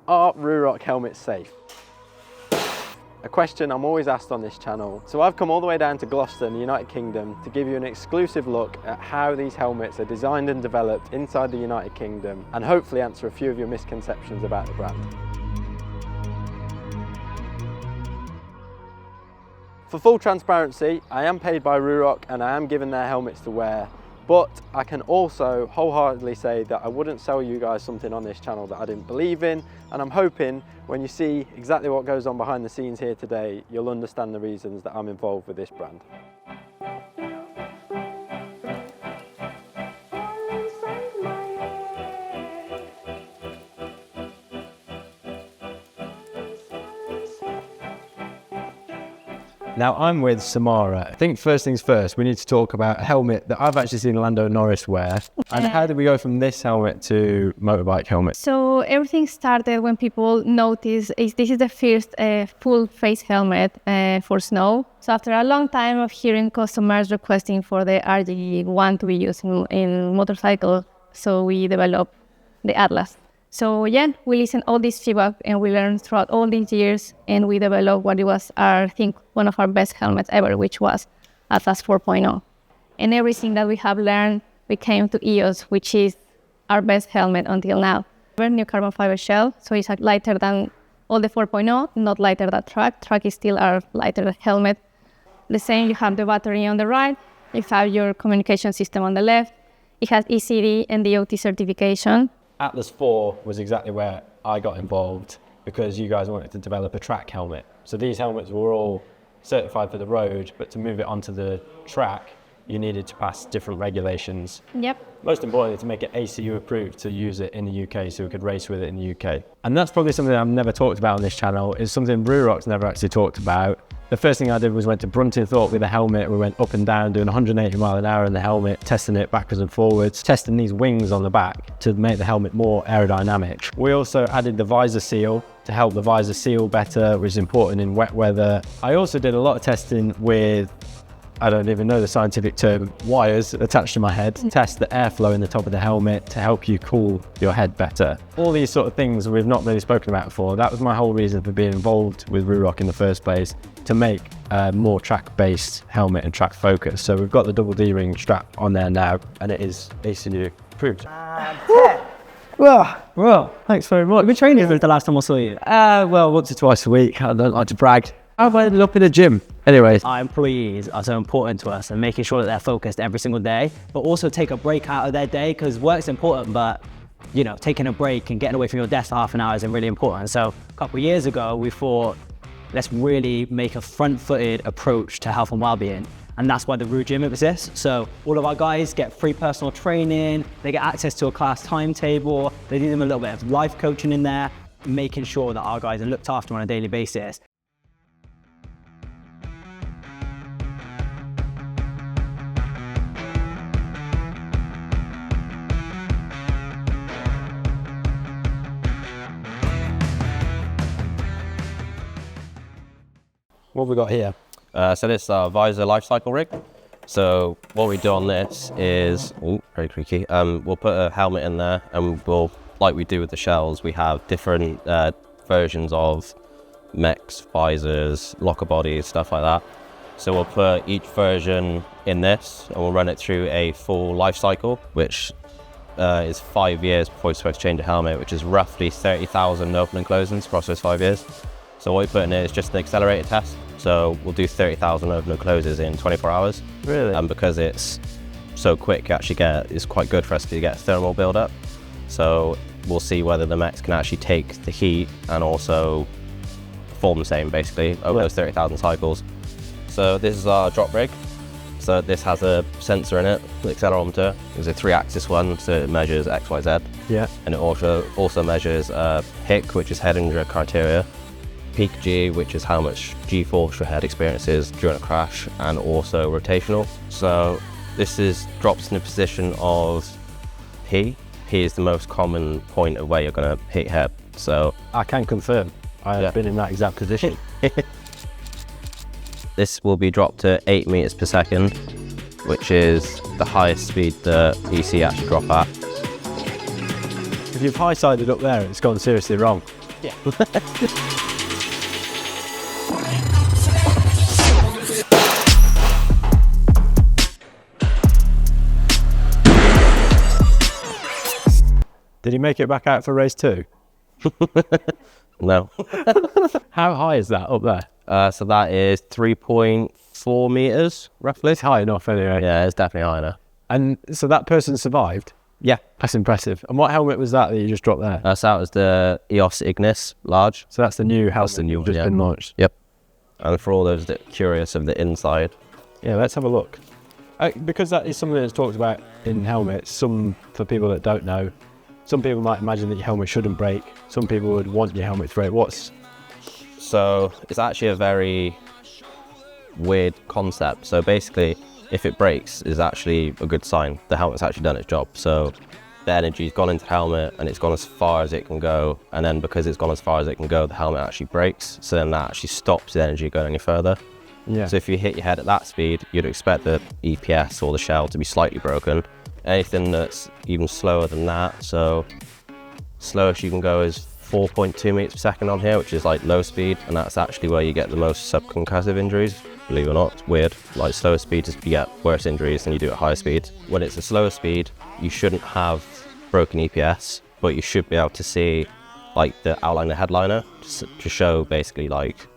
Are Ruroc Helmets safe? A question I'm always asked on this channel. So I've come all the way down to Gloucester in the United Kingdom to give you an exclusive look at how these helmets are designed and developed inside the United Kingdom, and hopefully answer a few of your misconceptions about the brand. For full transparency, I am paid by Ruroc and I am given their helmets to wear, but I can also wholeheartedly say that I wouldn't sell you guys something on this channel that I didn't believe in, and I'm hoping when you see exactly what goes on behind the scenes here today, you'll understand the reasons that I'm involved with this brand. Now I'm with Samara. I think first things first, we need to talk about a helmet that I've actually seen Lando Norris wear. And how did we go from this helmet to motorbike helmet? So everything started when people noticed this is the first full face helmet for snow. So after a long time of hearing customers requesting for the RG1 to be used in motorcycle, so we developed the Atlas. So yeah, we listened all this feedback and we learned throughout all these years, and we developed what it was I think one of our best helmets ever, which was Atlas 4.0. And everything that we have learned, we came to EOS, which is our best helmet until now. We're new carbon fiber shell, so it's lighter than all the 4.0, not lighter than Track. Track is still our lighter helmet. The same, you have the battery on the right, you have your communication system on the left. It has ECD and DOT certification. Atlas 4 was exactly where I got involved because you guys wanted to develop a track helmet. So these helmets were all certified for the road, but to move it onto the track, you needed to pass different regulations. Yep. Most importantly, to make it ACU approved to use it in the UK so we could race with it in the UK. And that's probably something I've never talked about on this channel, is something Ruroc's never actually talked about. The first thing I did was went to Bruntingthorpe with a helmet. We went up and down doing 180 mile an hour in the helmet, testing it backwards and forwards, testing these wings on the back to make the helmet more aerodynamic. We also added the visor seal to help the visor seal better, which is important in wet weather. I also did a lot of testing with, I don't even know the scientific term, wires attached to my head, test the airflow in the top of the helmet to help you cool your head better. All these sort of things we've not really spoken about before. That was my whole reason for being involved with Ruroc in the first place, to make a more track-based helmet and track focus. So we've got the double D-ring strap on there now, and it is ACU approved. Well, thanks very much. You've been training since the last time I saw you. Well, once or twice a week. I don't like to brag. I've ended up in a gym. Anyways. Our employees are so important to us, and making sure that they're focused every single day, but also take a break out of their day, because work's important, but you know, taking a break and getting away from your desk for half an hour is really important. So a couple of years ago, we thought, let's really make a front-footed approach to health and well-being. And that's why the Ruroc Gym exists. So all of our guys get free personal training, they get access to a class timetable, they do them a little bit of life coaching in there, making sure that our guys are looked after on a daily basis. What have we got here? So this is our Visor life cycle rig. So what we do on this is, very creaky, we'll put a helmet in there, and we'll, like we do with the shells, we have different versions of mechs, visors, locker bodies, stuff like that. So we'll put each version in this, and we'll run it through a full life cycle, which is 5 years before you're supposed to change a helmet, which is roughly 30,000 open and closings across those 5 years. So what we put in here is just an accelerated test. So we'll do 30,000 open and closes in 24 hours. Really? And because it's so quick, you actually it's quite good for us to get thermal build-up. So we'll see whether the mechs can actually take the heat and also perform the same, basically, over those 30,000 cycles. So this is our drop rig. So this has a sensor in it, the accelerometer. It's a 3-axis one, so it measures X, Y, Z. Yeah. And it also measures HIC, which is head injury criteria, peak G, which is how much G-force your head experiences during a crash, and also rotational. So this drops in the position of P. P is the most common point of where you're going to hit your head. So I can confirm I have been in that exact position. This will be dropped to 8 meters per second, which is the highest speed that EC actually drop at. If you've high-sided up there, it's gone seriously wrong. Yeah. Did he make it back out for race 2? No. How high is that up there? So that is 3.4 meters, roughly. It's high enough anyway. Yeah, it's definitely high enough. And so that person survived? Yeah. That's impressive. And what helmet was that you just dropped there? So that was the EOS Ignis Large. So that's the new helmet That's the new one, just yeah. been launched. Yep. And for all those that are curious of the inside, Yeah, let's have a look. Because that is something that's talked about in helmets, for people that don't know, some people might imagine that your helmet shouldn't break. Some people would want your helmet to break. So it's actually a very weird concept. So basically, if it breaks, is actually a good sign. The helmet's actually done its job. So the energy's gone into the helmet and it's gone as far as it can go. And then because it's gone as far as it can go, the helmet actually breaks. So then that actually stops the energy going any further. Yeah. So if you hit your head at that speed, you'd expect the EPS or the shell to be slightly broken. Anything that's even slower than that, so slowest you can go is 4.2 meters per second on here, which is like low speed, and that's actually where you get the most subconcussive injuries, believe it or not. It's weird. Like slower speed, you get worse injuries than you do at higher speed. When it's a slower speed, you shouldn't have broken EPS, but you should be able to see like the outline of the headliner to show basically like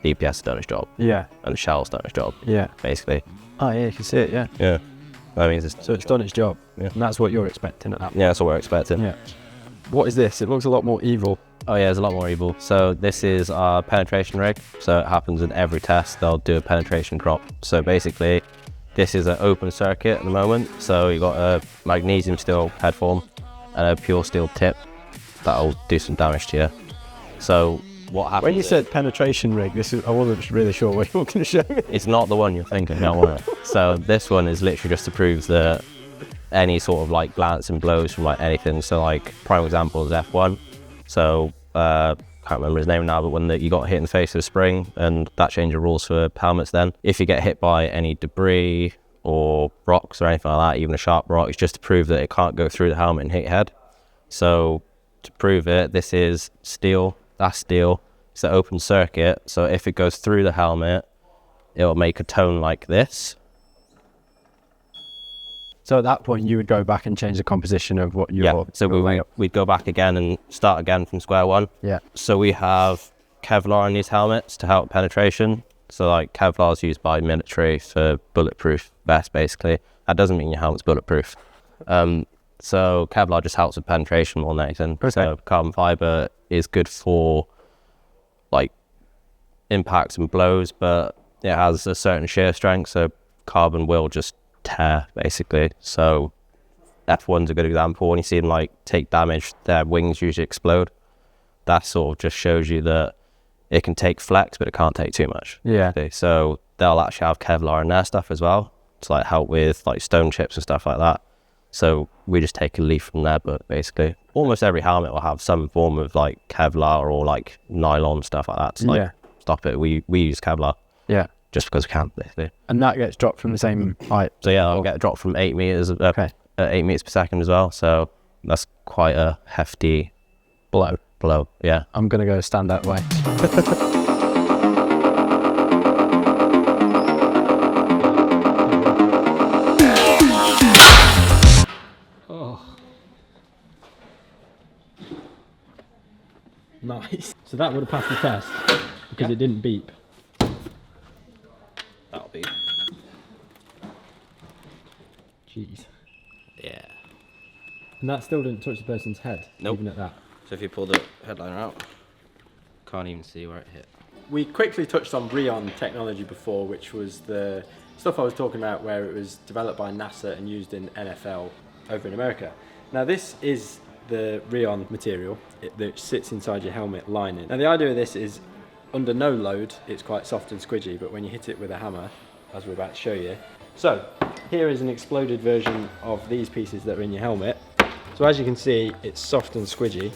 the EPS has done its job. Yeah. And the shell's done its job. Yeah. Basically. Oh yeah, you can see it, yeah. Yeah. That means So it's done its job. Yeah. And that's what you're expecting at that point. Yeah, that's what we're expecting. Yeah. What is this? It looks a lot more evil. Oh yeah, there's a lot more evil. So this is our penetration rig. So it happens in every test, they'll do a penetration crop. So basically, this is an open circuit at the moment. So you've got a magnesium steel head form and a pure steel tip. That'll do some damage to you. So what happens? When you said penetration rig, I wasn't really sure what you were going to show me. It's not the one you're thinking, don't worry. So this one is literally just to prove that any sort of like glance and blows from like anything. So like prime example is F1. So can't remember his name now, but when you got hit in the face with a spring, and that changed the rules for helmets then. If you get hit by any debris or rocks or anything like that, even a sharp rock, it's just to prove that it can't go through the helmet and hit your head. So to prove it, this is steel, that's steel. It's an open circuit, so if it goes through the helmet, it'll make a tone like this. So at that point, you would go back and change the composition of what you're... Yeah, so we'd go back again and start again from square one. Yeah. So we have Kevlar in these helmets to help penetration. So like Kevlar is used by military for bulletproof vests, basically. That doesn't mean your helmet's bulletproof. So Kevlar just helps with penetration more than anything. Okay. So carbon fiber is good for like impacts and blows, but it has a certain shear strength, so carbon will just tear basically. So F1's a good example. When you see them like take damage, their wings usually explode. That sort of just shows you that it can take flex, but it can't take too much. Yeah. Okay, so they'll actually have Kevlar in their stuff as well to like help with like stone chips and stuff like that. So we just take a leaf from there, but basically almost every helmet will have some form of like Kevlar or like nylon stuff like that to like stop it. We use Kevlar. Yeah. Just because we can, basically. And that gets dropped from the same height. So yeah, I'll get dropped from 8 meters, 8 meters per second as well. So that's quite a hefty blow. Yeah. I'm going to go stand that way. Nice. So that would have passed the test because it didn't beep. That'll be. Jeez. Yeah. And that still didn't touch the person's head, Nope. even at that. So if you pull the headliner out, can't even see where it hit. We quickly touched on Rheon technology before, which was the stuff I was talking about where it was developed by NASA and used in NFL over in America. Now this is the Rheon material that sits inside your helmet lining. Now the idea of this is under no load, it's quite soft and squidgy, but when you hit it with a hammer, as we're about to show you. So here is an exploded version of these pieces that are in your helmet. So as you can see, it's soft and squidgy.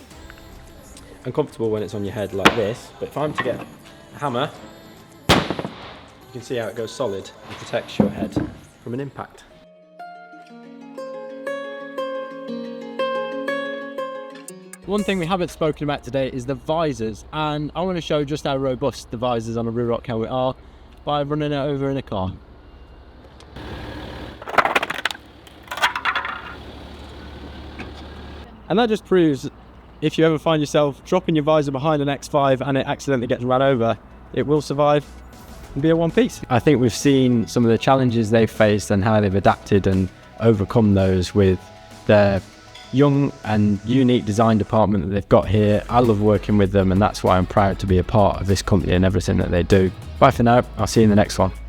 Uncomfortable when it's on your head like this, but if I'm to get a hammer, you can see how it goes solid and protects your head from an impact. One thing we haven't spoken about today is the visors, and I want to show just how robust the visors on a Ruroc helmet are by running it over in a car. And that just proves, if you ever find yourself dropping your visor behind an X5 and it accidentally gets run over, it will survive and be a one piece. I think we've seen some of the challenges they've faced and how they've adapted and overcome those with their young and unique design department that they've got here. I love working with them, and that's why I'm proud to be a part of this company and everything that they do. Bye for now, I'll see you in the next one.